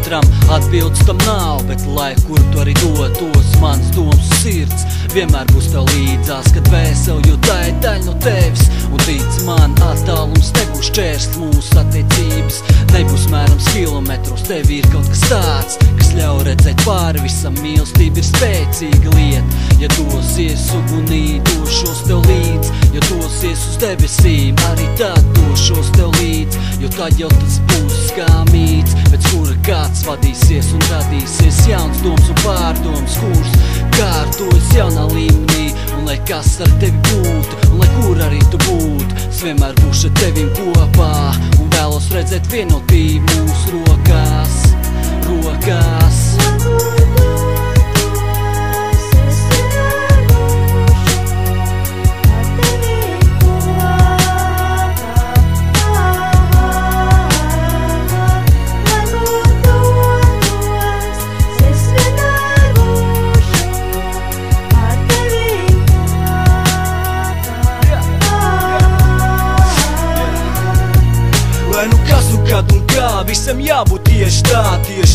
katram atbildes tam nav, bet lai kur tu arī dotos, mans domas sirds vienmēr būs tev līdzās, kad vēseli, jo tā ir daļa no tevis. Un tic man, attālums nebūs šķērslis, mūsu attiecības nebūs mērams kilometros. Tev ir kaut kas tāds, kas ļauj redzēt pāri visam. Mīlestība ir spēcīga lieta, ja dosies ugunī, došos tev līdz. Ja dosies uz debesīm, arī tad došos tev līdz. Jo tad jau tas būs kā mīts, pēc kura kāds vadīsies un radīsies jauns doms un pārdoms, kurs kārtojas jaunā līmenī. Un lai kas ar tevi būtu, un lai kur arī tu būtu, es vienmēr būšu ar tevim kopā un vēlos redzēt vienotību mūsu rokās, rokās. Kad un kā, visam jābūt tieši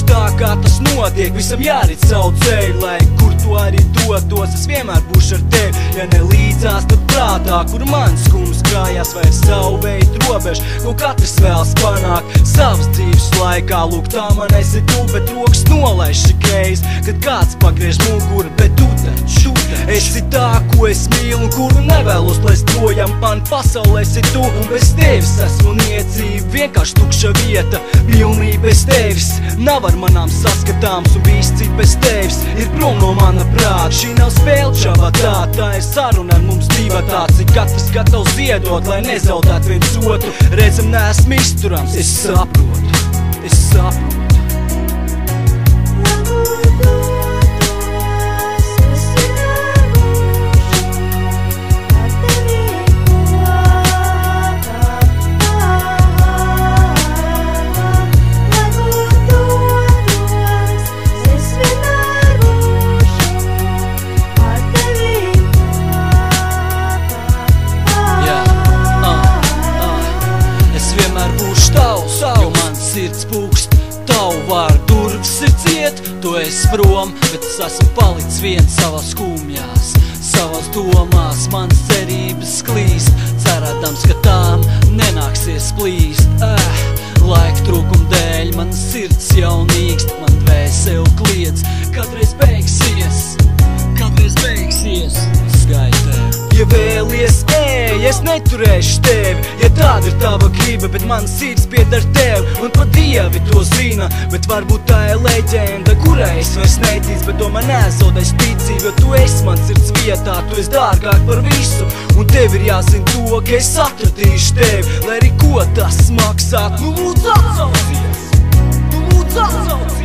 tā kā tas notiek. Visam jārit savu ceļu, lai kur tu arī dotos, es vienmēr būšu ar tevi. Ja ne līdzās, tad prātā, kur mans skums krājās, vai savu veidu robežu, ko katrs vēlas panākt savas dzīves laikā. Lūk, tā man esi tu, bet rokas nolaiž šikreiz, kad kāds pagriež muguru, bet tu taču esi tā, ko es mīlu un kuru nevēlos laist projām. Man pasaulē esi tu, un bez tevis esmu niecība, vienkārši tukša vieta, pilnība bez tevis nav ar manām saskatāms, un viss cits bez tevis ir prom no mana prāta. Šī nav spēle čabatā, tā ir saruna ar mums divatā, cik katrs gatavs ziedot, lai nezaudētu viens otru. Redzam, neesmu izturams, es saprotu, es saprotu. Jo mans sirds pūkst, tavu vārdu durvis ir ciet. Tu esi prom, bet es esmu palicis viens savās skumjās, savās domās. Mans cerības klīst, cerēdams, ka tām nenāksies plīst. Laika trūkuma dēļ man sirds jau nīkst, man dvēseli kliedz, kadreiz beigsies, kadreiz beigsies. Skaitē. Ja vēlies ej, es neturēšu tevi, ja tāda ir tava griba, bet man sirds pieder tev, un pat Dievi to zina. Bet varbūt tā ir leģenda, kurai es vairs neticu, bet to man nezaudēs ticību, jo tu esi man sirds vietā, tu esi dārgāk par visu, un tev ir jāzina to, ka es atradīšu tevi, lai arī ko tas maksāt. Nu lūdzu atsaucies, nu lūdzu atsaucies.